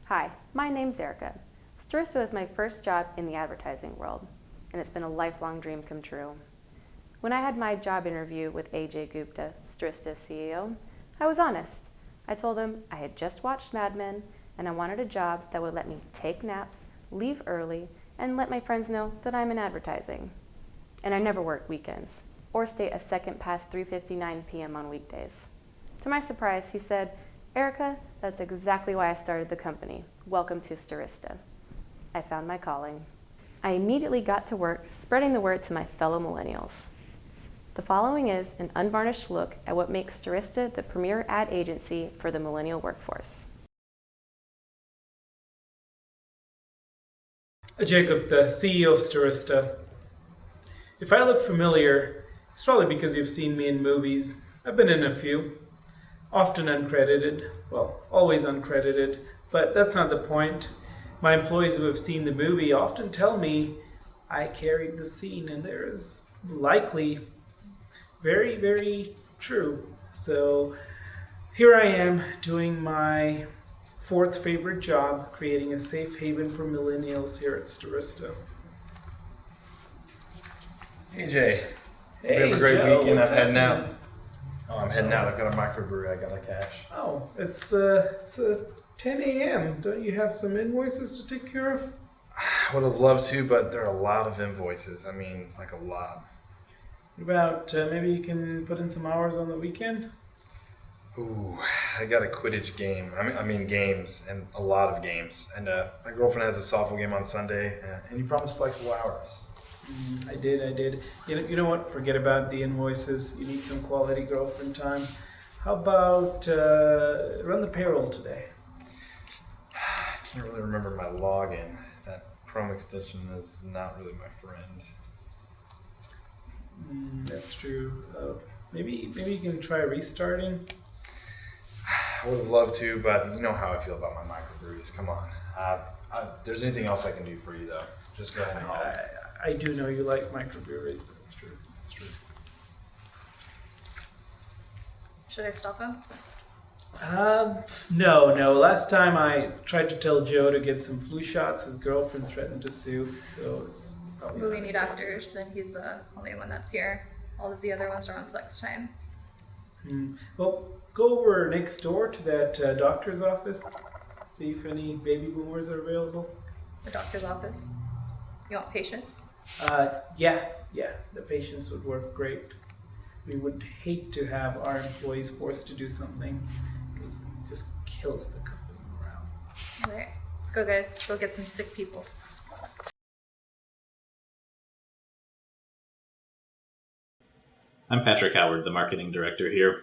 Hi, my name's Erica. Stirista is my first job in the advertising world, and it's been a lifelong dream come true. When I had my job interview with AJ Gupta, Stirista's CEO, I was honest. I told him I had just watched Mad Men, and I wanted a job that would let me take naps, leave early, and let my friends know that I'm in advertising. And I never work weekends, or stay a second past 3:59 p.m. on weekdays. To my surprise, he said, "Erica, that's exactly why I started the company. Welcome to Stirista." I found my calling. I immediately got to work spreading the word to my fellow millennials. The following is an unvarnished look at what makes Stirista the premier ad agency for the millennial workforce. Jacob, the CEO of Stirista. If I look familiar, it's probably because you've seen me in movies. I've been in a few. Often uncredited, well, always uncredited, but that's not the point. My employees who have seen the movie often tell me I carried the scene, and there is likely very, very true. So here I am doing my fourth favorite job, creating a safe haven for millennials here at Stirista. Hey Jay, Hey, we have a great Joe, weekend. what's I'm heading out. happening? Oh, I'm heading out. I got a microbrewery. I got a cash. Oh, it's 10 a.m. Don't you have some invoices to take care of? I would have loved to, but there are a lot of invoices. I mean, like a lot. What about maybe you can put in some hours on the weekend? Ooh, I got a Quidditch game. I mean games, and a lot of games. And my girlfriend has a softball game on Sunday, and you promised flexible hours. I did. You know what? Forget about the invoices. You need some quality girlfriend time. How about run the payroll today? I can't really remember my login. That Chrome extension is not really my friend. That's true. Maybe you can try restarting. I would have loved to, but you know how I feel about my microbreweries. Come on. If there's anything else I can do for you, though, just go ahead and holler. I do know you like microbreweries. That's true. Should I stop him? No. Last time I tried to tell Joe to get some flu shots, his girlfriend threatened to sue, so it's probably Well, we need actors, and he's the only one that's here. All of the other ones are on flex time. Well, go over next door to that doctor's office, see if any baby boomers are available. The doctor's office. You want patients? Yeah, the patients would work great. We would hate to have our employees forced to do something because it just kills the company morale. All right, let's go, guys. Let's go get some sick people. I'm Patrick Howard, the marketing director here.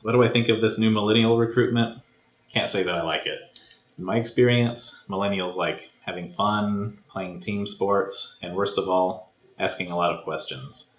What do I think of this new millennial recruitment? Can't say that I like it. In my experience, millennials like having fun, playing team sports, and worst of all, asking a lot of questions.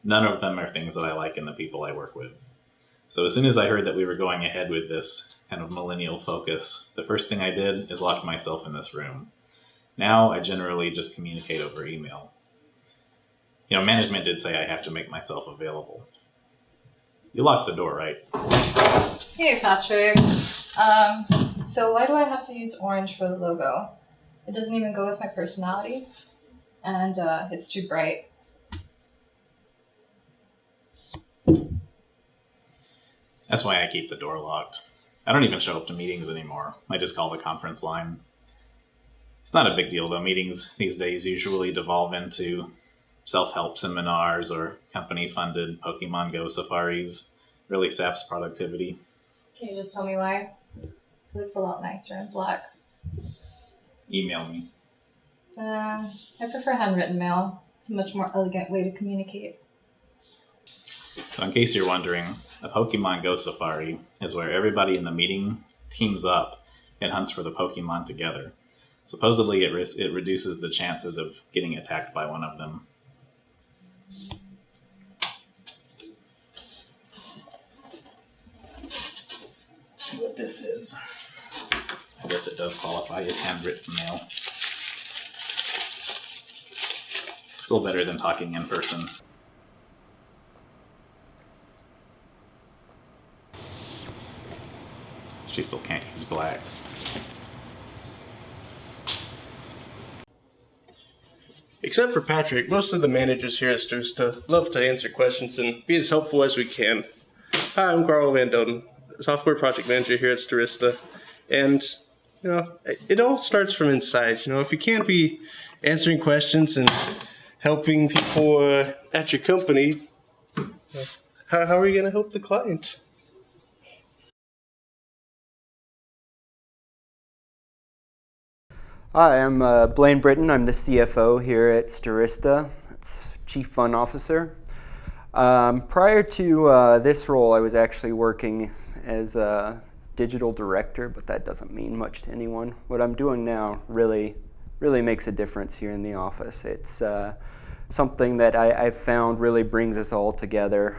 None of them are things that I like in the people I work with. So as soon as I heard that we were going ahead with this kind of millennial focus, the first thing I did is lock myself in this room. Now I generally just communicate over email. You know, management did say I have to make myself available. You locked the door, right? Hey, Patrick. So why do I have to use orange for the logo? It doesn't even go with my personality, and it's too bright. That's why I keep the door locked. I don't even show up to meetings anymore. I just call the conference line. It's not a big deal, though. Meetings these days usually devolve into self-help seminars or company-funded Pokemon Go safaris. Really saps productivity. Can you just tell me why? It looks a lot nicer in black. Email me. I prefer handwritten mail. It's a much more elegant way to communicate. So in case you're wondering, a Pokemon Go safari is where everybody in the meeting teams up and hunts for the Pokemon together. Supposedly it reduces the chances of getting attacked by one of them. Let's see what this is. I guess it does qualify as handwritten mail. Still better than talking in person. She still can't use black. Except for Patrick, most of the managers here at Stirista love to answer questions and be as helpful as we can. Hi, I'm Carl Van Doden, software project manager here at Stirista. And, it all starts from inside. If you can't be answering questions and helping people at your company, how are you going to help the client? Hi, I'm Blaine Britton. I'm the CFO here at Stirista. That's Chief Fun Officer. Prior to this role, I was actually working as a digital director, but that doesn't mean much to anyone. What I'm doing now really makes a difference here in the office. It's something that I've found really brings us all together,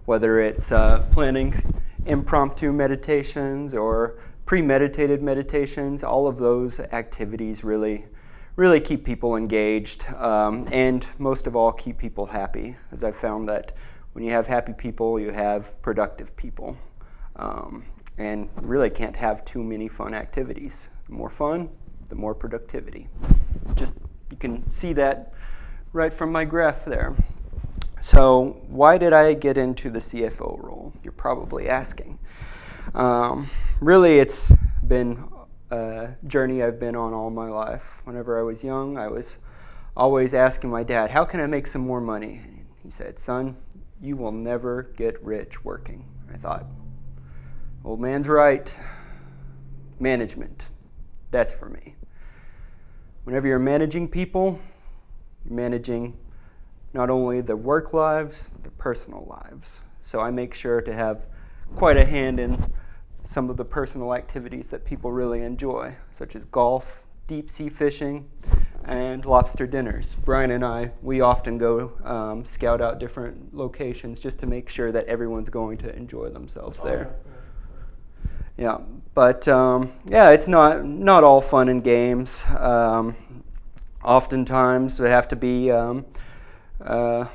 whether it's planning impromptu meditations or premeditated meditations. All of those activities really keep people engaged, and most of all keep people happy, as I've found that when you have happy people, you have productive people, and really can't have too many fun activities. The more fun, the more productivity. You can see that right from my graph there. So why did I get into the CFO role? You're probably asking. Really, it's been a journey I've been on all my life. Whenever I was young, I was always asking my dad, how can I make some more money? He said, son, you will never get rich working. I thought, old man's right. Management, that's for me. Whenever you're managing people, you're managing not only their work lives, their personal lives. So I make sure to have quite a hand in some of the personal activities that people really enjoy, such as golf, deep sea fishing, and lobster dinners. Brian and we often go scout out different locations just to make sure that everyone's going to enjoy themselves there. Yeah, but it's not all fun and games. Oftentimes we have to be a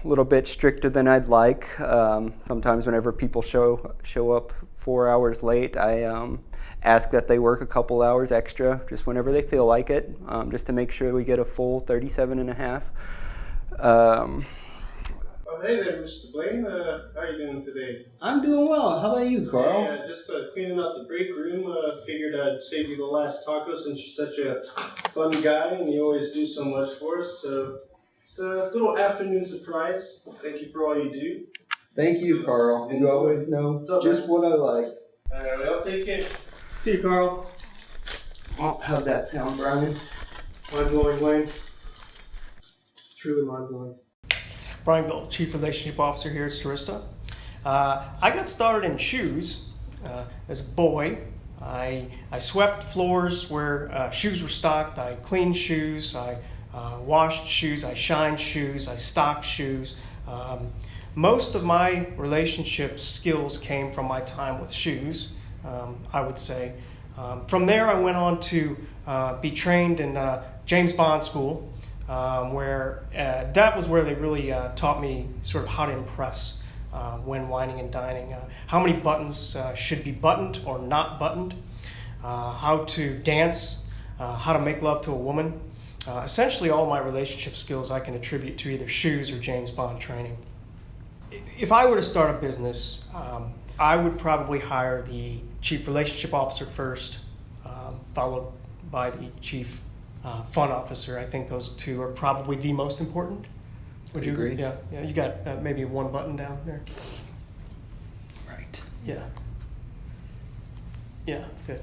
little bit stricter than I'd like. Sometimes whenever people show up 4 hours late, I ask that they work a couple hours extra, just whenever they feel like it, just to make sure we get a full 37 and a half. Hey there, Mr. Blaine. How are you doing today? I'm doing well. How about you, Carl? Yeah, just cleaning out the break room. Figured I'd save you the last taco since you're such a fun guy and you always do so much for us. So just a little afternoon surprise. Thank you for all you do. Thank you, Carl. You always know just what I like. Alright, I'll take care. See you, Carl. Oh, how'd that sound, Brian? Mind-blowing, Blaine. Truly mind-blowing. Brian Gold, Chief Relationship Officer here at Stirista. I got started in shoes as a boy. I swept floors where shoes were stocked. I cleaned shoes. I washed shoes. I shined shoes. I stocked shoes. Most of my relationship skills came from my time with shoes, I would say. From there, I went on to be trained in James Bond School, where that was where they really taught me sort of how to impress when wining and dining. How many buttons should be buttoned or not buttoned, how to dance, how to make love to a woman. Essentially all my relationship skills I can attribute to either shoes or James Bond training. If I were to start a business, I would probably hire the Chief Relationship Officer first, followed by the Chief Fun Officer. I think those two are probably the most important. Would you agree? Yeah. You got maybe one button down there. Right. Yeah. Yeah. Good.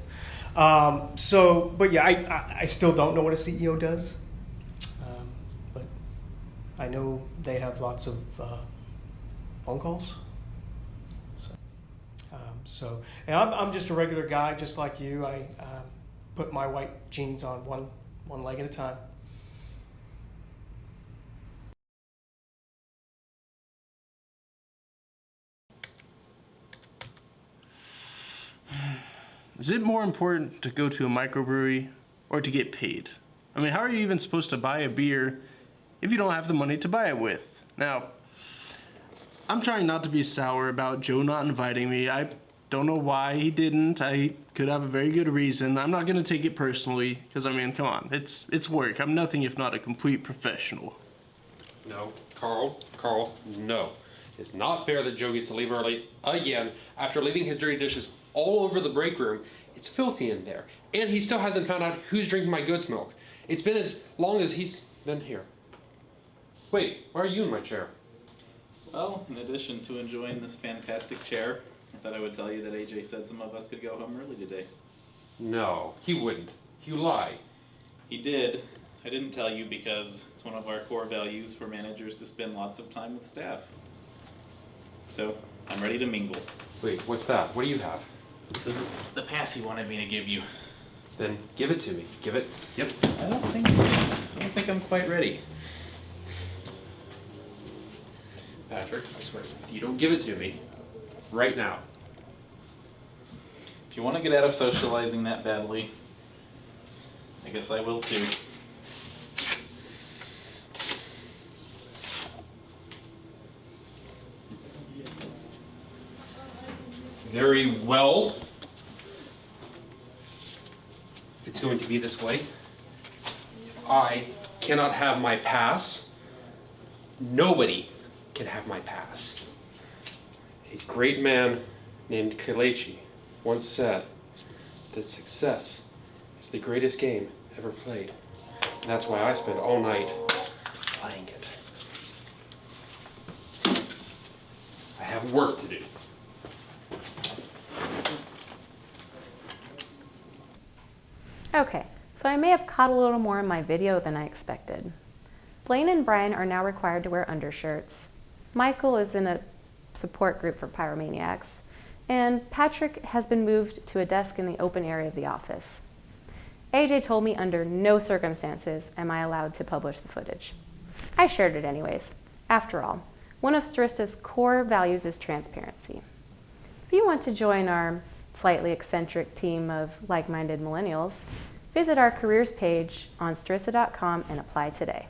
But yeah, I still don't know what a CEO does, but I know they have lots of phone calls. And I'm just a regular guy, just like you. I put my white jeans on one leg at a time. Is it more important to go to a microbrewery or to get paid? I mean, how are you even supposed to buy a beer if you don't have the money to buy it with? Now, I'm trying not to be sour about Joe not inviting me. I don't know why he didn't. I could have a very good reason. I'm not gonna take it personally, because I mean, come on, it's work. I'm nothing if not a complete professional. No, Carl, no. It's not fair that Joe gets to leave early again after leaving his dirty dishes all over the break room. It's filthy in there. And he still hasn't found out who's drinking my goat's milk. It's been as long as he's been here. Wait, why are you in my chair? Well, in addition to enjoying this fantastic chair, I thought I would tell you that AJ said some of us could go home early today. No, he wouldn't. You lie. He did. I didn't tell you because it's one of our core values for managers to spend lots of time with staff. So, I'm ready to mingle. Wait, what's that? What do you have? This is the pass he wanted me to give you. Then give it to me. Give it. Yep. I don't think I'm quite ready. Patrick, I swear, if you don't give it to me, right now. If you want to get out of socializing that badly, I guess I will too. Very well. If it's going to be this way, if I cannot have my pass, nobody can have my pass. A great man named Kalechi once said that success is the greatest game ever played. And that's why I spend all night playing it. I have work to do. Okay, so I may have caught a little more in my video than I expected. Blaine and Brian are now required to wear undershirts. Michael is in a support group for pyromaniacs, and Patrick has been moved to a desk in the open area of the office. AJ told me under no circumstances am I allowed to publish the footage. I shared it anyways. After all, one of Stirista's core values is transparency. If you want to join our slightly eccentric team of like-minded millennials, visit our careers page on Stirista.com and apply today.